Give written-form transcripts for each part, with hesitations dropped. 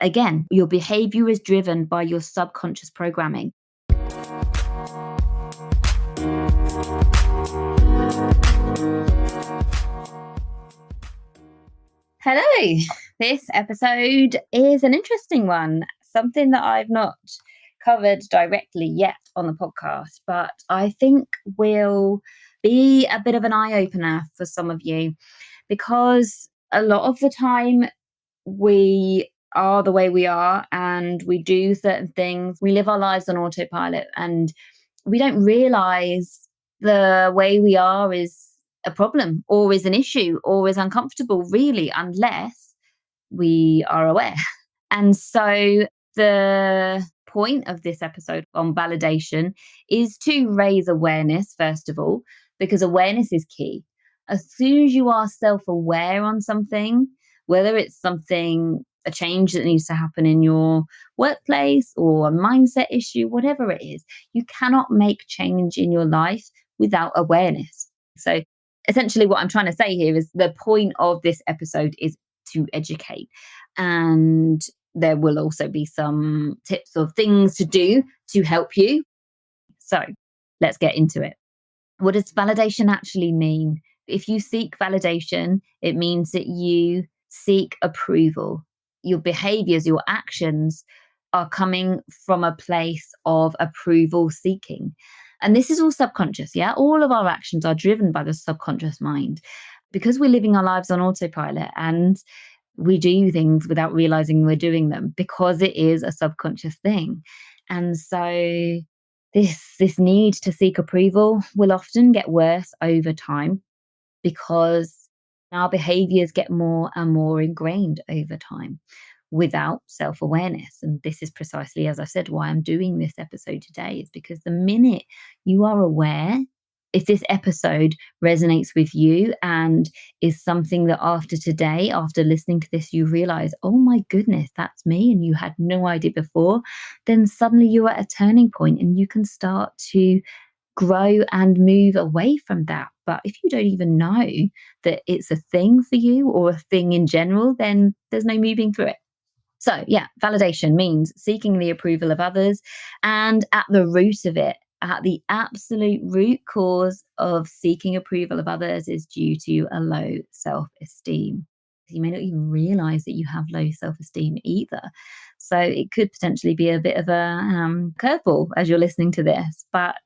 Again, your behavior is driven by your subconscious programming. Hello. This episode is an interesting one, something that I've not covered directly yet on the podcast, but I think will be a bit of an eye opener for some of you, because a lot of the time we are the way we are and we do certain things. We live our lives on autopilot and we don't realize the way we are is a problem or is an issue or is uncomfortable, really, unless we are aware. And so the point of this episode on validation is to raise awareness, first of all, because awareness is key. As soon as you are self-aware on something, whether it's something, a change that needs to happen in your workplace or a mindset issue, whatever it is, you cannot make change in your life without awareness. So essentially what I'm trying to say here is the point of this episode is to educate. And there will also be some tips of things to do to help you. So let's get into it. What does validation actually mean? If you seek validation, it means that you seek approval. Your behaviors, your actions are coming from a place of approval seeking. And this is all subconscious, yeah? All of our actions are driven by the subconscious mind because we're living our lives on autopilot and we do things without realizing we're doing them because it is a subconscious thing. And so this need to seek approval will often get worse over time because our behaviors get more and more ingrained over time without self-awareness. And this is precisely, as I said, why I'm doing this episode today, is because the minute you are aware, if this episode resonates with you and is something that after today, after listening to this, you realize, oh my goodness, that's me, and you had no idea before, then suddenly you're at a turning point and you can start to grow and move away from that. But if you don't even know that it's a thing for you or a thing in general, then there's no moving through it. So yeah, validation means seeking the approval of others. And at the root of it, at the absolute root cause of seeking approval of others is due to a low self-esteem. You may not even realize that you have low self-esteem either. So it could potentially be a bit of a curveball as you're listening to this. But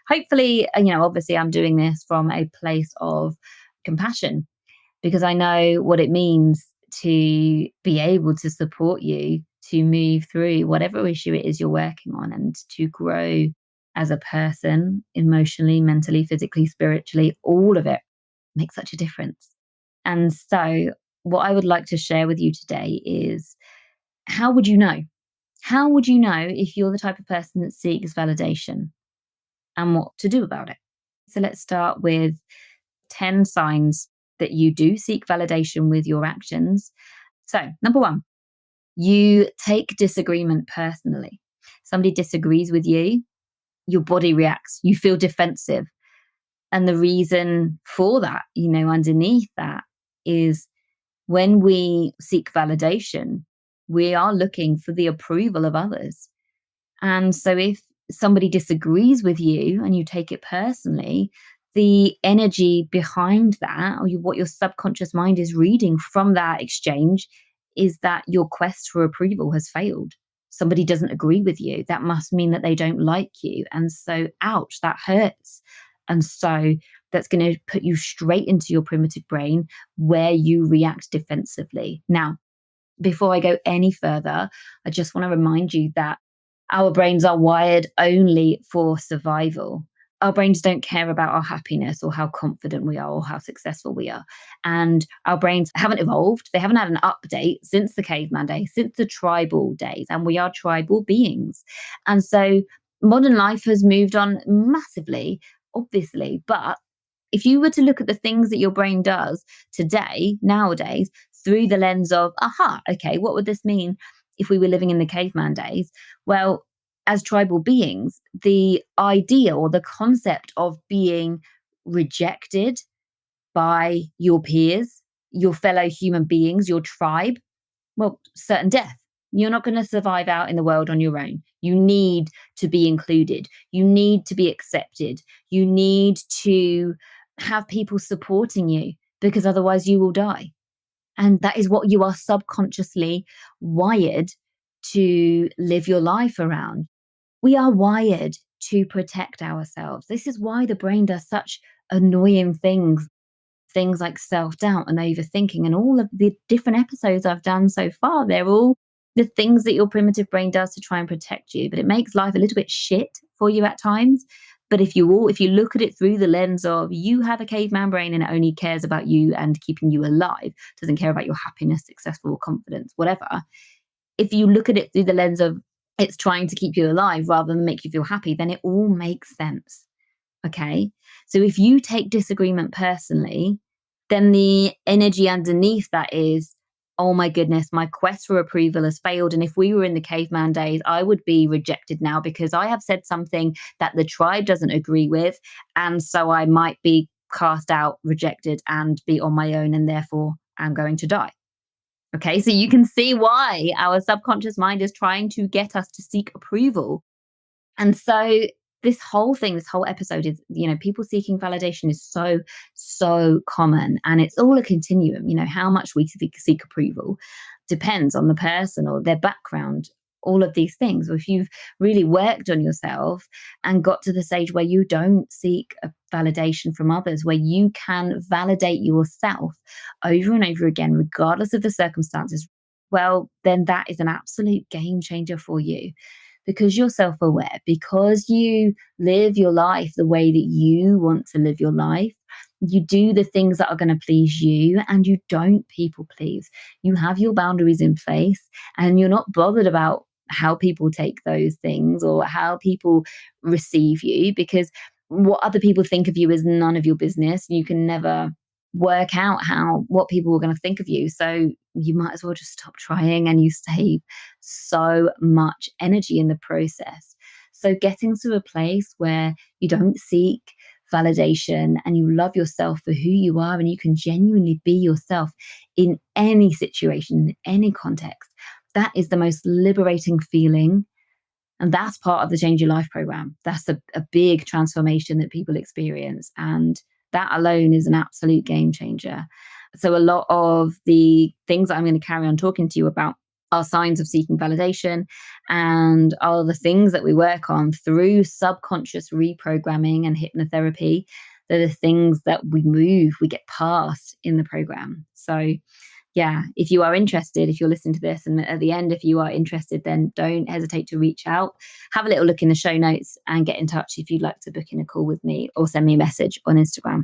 hopefully, obviously I'm doing this from a place of compassion because I know what it means to be able to support you to move through whatever issue it is you're working on and to grow as a person, emotionally, mentally, physically, spiritually. All of it makes such a difference. And so what I would like to share with you today is, how would you know? How would you know if you're the type of person that seeks validation and what to do about it? So let's start with 10 signs that you do seek validation with your actions. So number 1, you take disagreement personally. Somebody disagrees with you, your body reacts, you feel defensive. And the reason for that, underneath that is when we seek validation, we are looking for the approval of others. And so if somebody disagrees with you and you take it personally, the energy behind that, or what your subconscious mind is reading from that exchange, is that your quest for approval has failed. Somebody doesn't agree with you. That must mean that they don't like you. And so, ouch, that hurts. And so that's going to put you straight into your primitive brain where you react defensively. Now, before I go any further, I just want to remind you that our brains are wired only for survival. Our brains don't care about our happiness or how confident we are or how successful we are. And our brains haven't evolved. They haven't had an update since the caveman days, since the tribal days. And we are tribal beings. And so modern life has moved on massively, obviously. But if you were to look at the things that your brain does today, nowadays, through the lens of, okay, what would this mean if we were living in the caveman days? Well, as tribal beings, the idea or the concept of being rejected by your peers, your fellow human beings, your tribe, well, certain death. You're not going to survive out in the world on your own. You need to be included. You need to be accepted. You need to have people supporting you because otherwise you will die. And that is what you are subconsciously wired to live your life around. We are wired to protect ourselves. This is why the brain does such annoying things like self doubt and overthinking, and all of the different episodes I've done so far. They're all the things that your primitive brain does to try and protect you, but it makes life a little bit shit for you at times. But if you look at it through the lens of you have a caveman brain and it only cares about you and keeping you alive, doesn't care about your happiness, successful, confidence, whatever. If you look at it through the lens of it's trying to keep you alive rather than make you feel happy, then it all makes sense. Okay. So if you take disagreement personally, then the energy underneath that is, oh my goodness, my quest for approval has failed. And if we were in the caveman days, I would be rejected now because I have said something that the tribe doesn't agree with. And so I might be cast out, rejected, and be on my own. And therefore, I'm going to die. Okay. So you can see why our subconscious mind is trying to get us to seek approval. And so this whole episode is, people seeking validation is so, so common. And it's all a continuum. How much we seek approval depends on the person or their background, all of these things. Or if you've really worked on yourself and got to the stage where you don't seek a validation from others, where you can validate yourself over and over again, regardless of the circumstances, well, then that is an absolute game changer for you because you're self aware, because you live your life the way that you want to live your life. You do the things that are going to please you and you don't people please. You have your boundaries in place and you're not bothered about how people take those things or how people receive you, because what other people think of you is none of your business. You can never work out what people are going to think of you. So you might as well just stop trying and you save so much energy in the process. So getting to a place where you don't seek validation and you love yourself for who you are and you can genuinely be yourself in any situation, in any context, that is the most liberating feeling. And that's part of the Change Your Life program. That's a big transformation that people experience. And that alone is an absolute game changer. So a lot of the things that I'm going to carry on talking to you about are signs of seeking validation and are the things that we work on through subconscious reprogramming and hypnotherapy. They're the things that we get past in the program. So yeah, if you are interested, if you're listening to this and at the end, if you are interested, then don't hesitate to reach out, have a little look in the show notes and get in touch if you'd like to book in a call with me or send me a message on Instagram.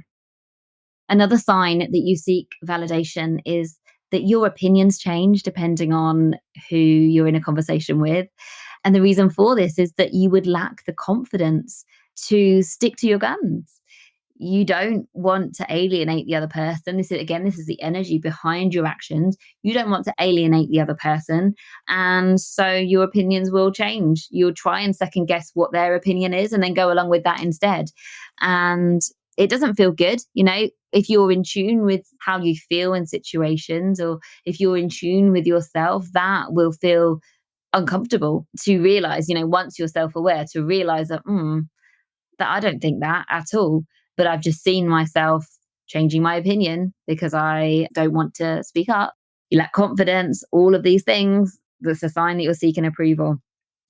Another sign that you seek validation is that your opinions change depending on who you're in a conversation with. And the reason for this is that you would lack the confidence to stick to your guns. You don't want to alienate the other person. This is the energy behind your actions. You don't want to alienate the other person. And so your opinions will change. You'll try and second guess what their opinion is and then go along with that instead. And it doesn't feel good, if you're in tune with how you feel in situations, or if you're in tune with yourself, that will feel uncomfortable to realize, once you're self-aware, to realize that, that I don't think that at all. But I've just seen myself changing my opinion because I don't want to speak up. You lack confidence, all of these things. That's a sign that you're seeking approval.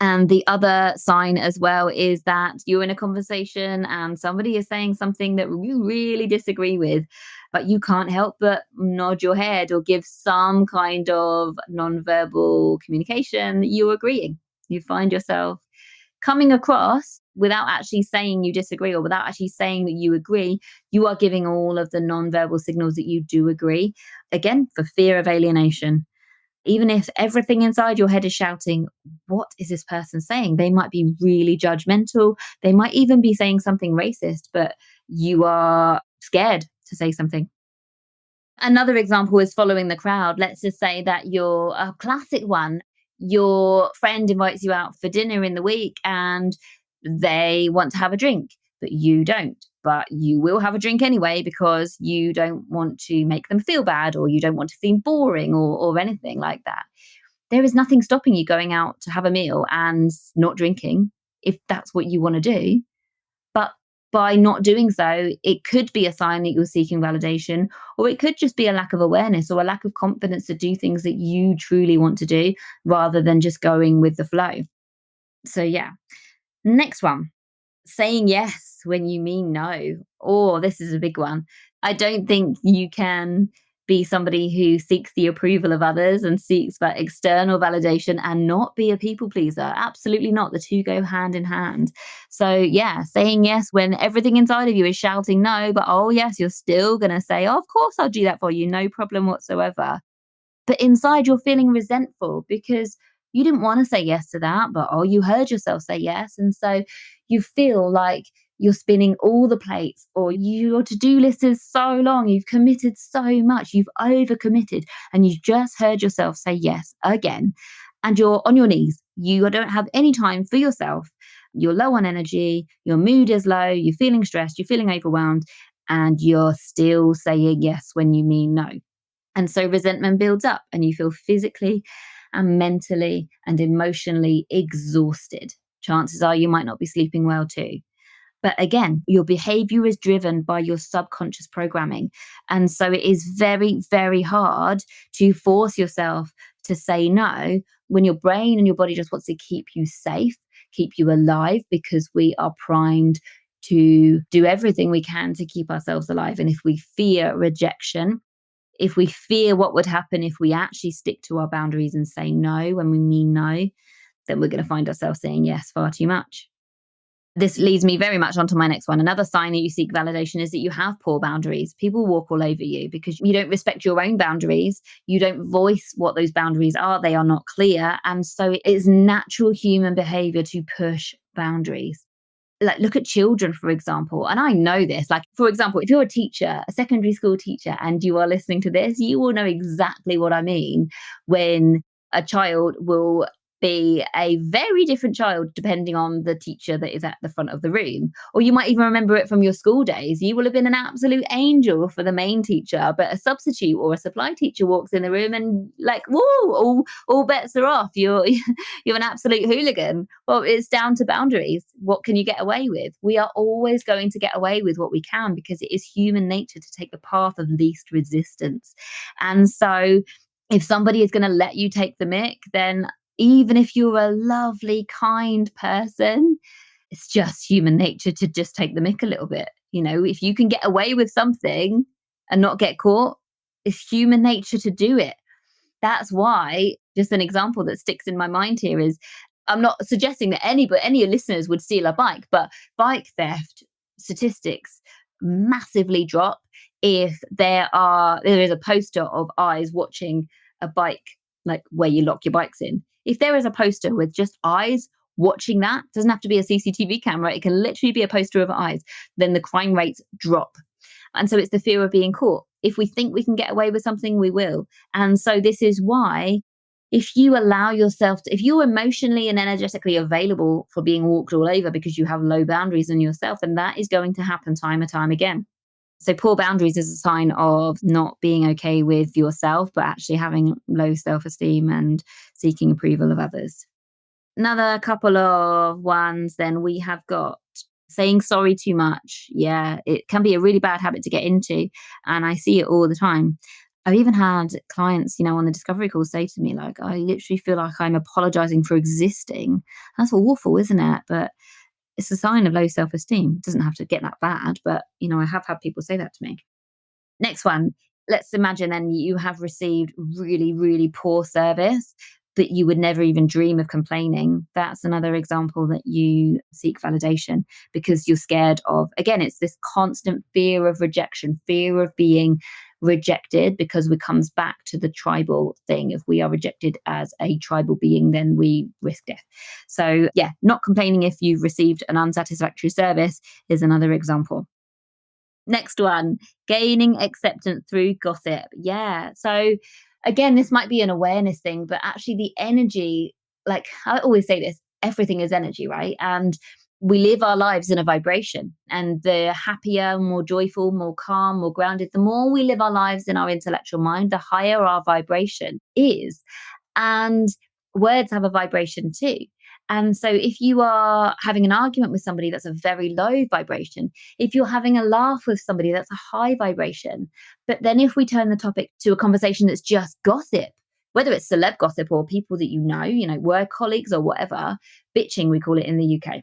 And the other sign as well is that you're in a conversation and somebody is saying something that you really disagree with, but you can't help but nod your head or give some kind of nonverbal communication that you're agreeing. You find yourself coming across without actually saying you disagree or without actually saying that you agree. You are giving all of the nonverbal signals that you do agree, again, for fear of alienation. Even if everything inside your head is shouting, what is this person saying? They might be really judgmental. They might even be saying something racist, but you are scared to say something. Another example is following the crowd. Let's just say that you're a classic one. Your friend invites you out for dinner in the week and they want to have a drink, but you don't. But you will have a drink anyway because you don't want to make them feel bad or you don't want to seem boring or anything like that. there is nothing stopping you going out to have a meal and not drinking if that's what you want to do. But by not doing so, it could be a sign that you're seeking validation, or it could just be a lack of awareness or a lack of confidence to do things that you truly want to do rather than just going with the flow. So, yeah. Next one, saying yes when you mean no. Oh, this is a big one. I don't think you can be somebody who seeks the approval of others and seeks that external validation and not be a people pleaser. Absolutely not. The two go hand in hand. So, yeah, saying yes when everything inside of you is shouting no, but oh, yes, you're still going to say, oh, of course, I'll do that for you. No problem whatsoever. But inside, you're feeling resentful because you didn't want to say yes to that, but oh, you heard yourself say yes. And so you feel like you're spinning all the plates, or your to do list is so long, you've committed so much, you've overcommitted, and you just heard yourself say yes again. And you're on your knees. You don't have any time for yourself. You're low on energy, your mood is low, you're feeling stressed, you're feeling overwhelmed, and you're still saying yes when you mean no. And so resentment builds up and you feel physically and mentally and emotionally exhausted. Chances are you might not be sleeping well too. But again, your behavior is driven by your subconscious programming. And so it is very, very hard to force yourself to say no when your brain and your body just wants to keep you safe, keep you alive, because we are primed to do everything we can to keep ourselves alive. And if we fear rejection, if we fear what would happen if we actually stick to our boundaries and say no when we mean no, then we're going to find ourselves saying yes far too much. This leads me very much onto my next one. Another sign that you seek validation is that you have poor boundaries. People walk all over you because you don't respect your own boundaries. You don't voice what those boundaries are. They are not clear. And so it is natural human behavior to push boundaries. Like, look at children, for example. And I know this, like, for example, if you're a teacher, a secondary school teacher, and you are listening to this, you will know exactly what I mean when a child will be a very different child depending on the teacher that is at the front of the room. Or you might even remember it from your school days. You will have been an absolute angel for the main teacher, but a substitute or a supply teacher walks in the room and, like, whoa, all bets are off. You're you're an absolute hooligan. Well, it's down to boundaries. What can you get away with? We are always going to get away with what we can because it is human nature to take the path of least resistance. And so if somebody is going to let you take the mick, then even if you're a lovely, kind person, it's just human nature to just take the mick a little bit. You know, if you can get away with something and not get caught, it's human nature to do it. That's why, just an example that sticks in my mind here is, I'm not suggesting that any listeners would steal a bike, but bike theft statistics massively drop if there is a poster of eyes watching a bike, like where you lock your bikes in. If there is a poster with just eyes watching, that doesn't have to be a CCTV camera, it can literally be a poster of eyes, then the crime rates drop. And so it's the fear of being caught. If we think we can get away with something, we will. And so this is why, if you allow yourself to, if you're emotionally and energetically available for being walked all over because you have low boundaries in yourself, then that is going to happen time and time again. So poor boundaries is a sign of not being okay with yourself, but actually having low self-esteem and seeking approval of others. Another couple of ones then we have got saying sorry too much. Yeah, it can be a really bad habit to get into. And I see it all the time. I've even had clients, on the discovery call say to me, like, I literally feel like I'm apologizing for existing. That's awful, isn't it? But it's a sign of low self-esteem. It doesn't have to get that bad, but I have had people say that to me. Next one, let's imagine then you have received really, really poor service, but you would never even dream of complaining. That's another example that you seek validation because you're scared of, again, it's this constant fear of rejection, fear of being rejected, because it comes back to the tribal thing. If we are rejected as a tribal being, then we risk death. So yeah, not complaining if you've received an unsatisfactory service is another example. Next one, gaining acceptance through gossip. Yeah. So again, this might be an awareness thing, but actually the energy, like I always say this, everything is energy, right? And we live our lives in a vibration, and the happier, more joyful, more calm, more grounded, the more we live our lives in our intellectual mind, the higher our vibration is. And words have a vibration too. And so if you are having an argument with somebody, that's a very low vibration. If you're having a laugh with somebody, that's a high vibration. But then if we turn the topic to a conversation that's just gossip, whether it's celeb gossip or people that you know, work colleagues or whatever, bitching, we call it in the UK.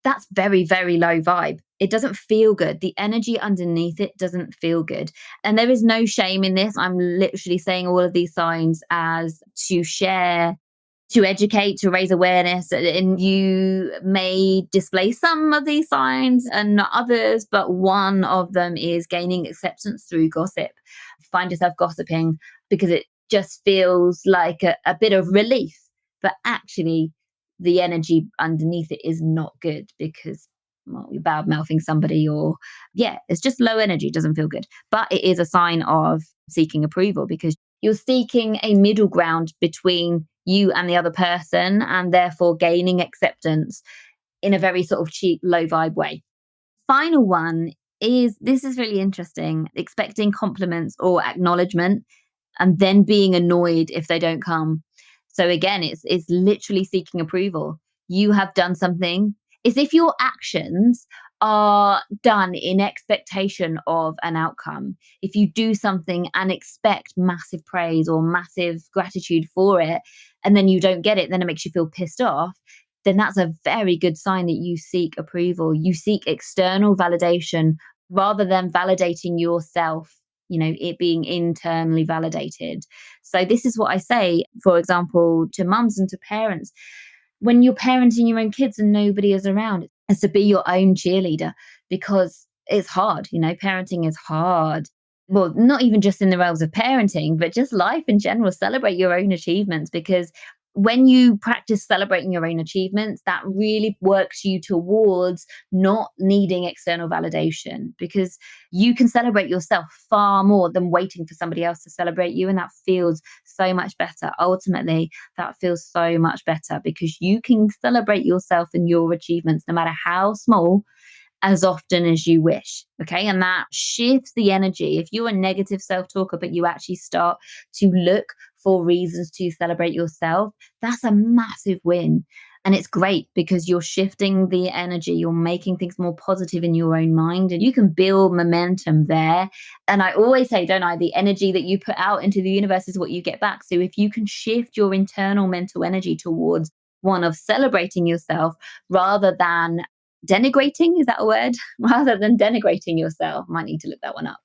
That's very, very low vibe. It doesn't feel good. The energy underneath it doesn't feel good. And there is no shame in this. I'm literally saying all of these signs as to share, to educate, to raise awareness. And you may display some of these signs and not others, but one of them is gaining acceptance through gossip. Find yourself gossiping because it just feels like a bit of relief. But actually, the energy underneath it is not good because, well, you're bad mouthing somebody, or it's just low energy, doesn't feel good. But it is a sign of seeking approval because you're seeking a middle ground between you and the other person, and therefore gaining acceptance in a very sort of cheap, low vibe way. Final one is, this is really interesting, expecting compliments or acknowledgement and then being annoyed if they don't come. So again, it's literally seeking approval. You have done something. It's if your actions are done in expectation of an outcome. If you do something and expect massive praise or massive gratitude for it, and then you don't get it, then it makes you feel pissed off, then that's a very good sign that you seek approval. You seek external validation rather than validating yourself, you know, it being internally validated. So this is what I say, for example, to mums and to parents. When you're parenting your own kids and nobody is around, is to be your own cheerleader, because it's hard. You know, parenting is hard. Well, not even just in the realms of parenting, but just life in general. Celebrate your own achievements, because when you practice celebrating your own achievements, that really works you towards not needing external validation, because you can celebrate yourself far more than waiting for somebody else to celebrate you. And that feels so much better. Ultimately, that feels so much better because you can celebrate yourself and your achievements, no matter how small, as often as you wish. Okay. And that shifts the energy. If you're a negative self talker, but you actually start to look for reasons to celebrate yourself, that's a massive win. And it's great because you're shifting the energy, you're making things more positive in your own mind, and you can build momentum there. And I always say, don't I, the energy that you put out into the universe is what you get back. So if you can shift your internal mental energy towards one of celebrating yourself rather than denigrating, is that a word? Rather than denigrating yourself, might need to look that one up.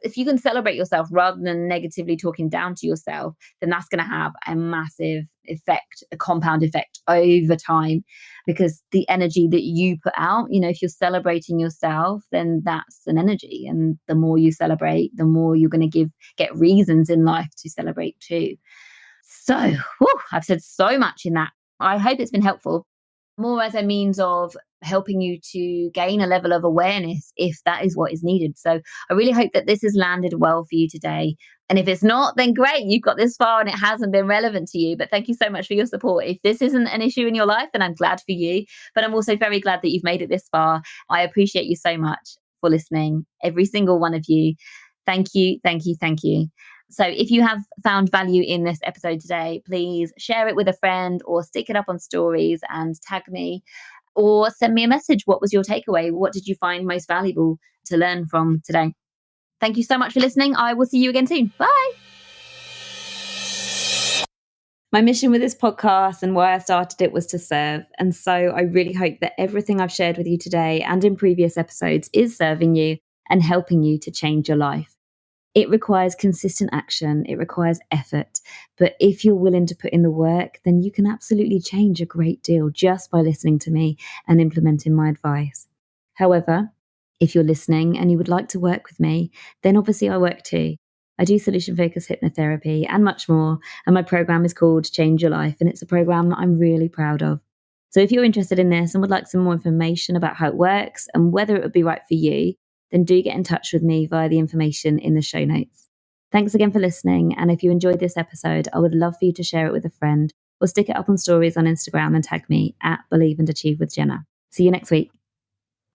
If you can celebrate yourself rather than negatively talking down to yourself, then that's going to have a massive effect, a compound effect over time, because the energy that you put out, you know, if you're celebrating yourself, then that's an energy. And the more you celebrate, the more you're going to get reasons in life to celebrate too. So, I've said so much in that. I hope it's been helpful, more as a means of helping you to gain a level of awareness if that is what is needed. So I really hope that this has landed well for you today. And if it's not, then great, you've got this far and it hasn't been relevant to you. But thank you so much for your support. If this isn't an issue in your life, then I'm glad for you. But I'm also very glad that you've made it this far. I appreciate you so much for listening, every single one of you. Thank you, thank you, thank you. So if you have found value in this episode today, please share it with a friend or stick it up on stories and tag me, or send me a message. What was your takeaway? What did you find most valuable to learn from today? Thank you so much for listening. I will see you again soon. Bye. My mission with this podcast and why I started it was to serve. And so I really hope that everything I've shared with you today and in previous episodes is serving you and helping you to change your life. It requires consistent action. It requires effort. But if you're willing to put in the work, then you can absolutely change a great deal just by listening to me and implementing my advice. However, if you're listening and you would like to work with me, then obviously I work too. I do solution-focused hypnotherapy and much more. And my program is called Change Your Life. And it's a program that I'm really proud of. So if you're interested in this and would like some more information about how it works and whether it would be right for you, then do get in touch with me via the information in the show notes. Thanks again for listening. And if you enjoyed this episode, I would love for you to share it with a friend or stick it up on stories on Instagram and tag me at Believe and Achieve with Jenna. See you next week.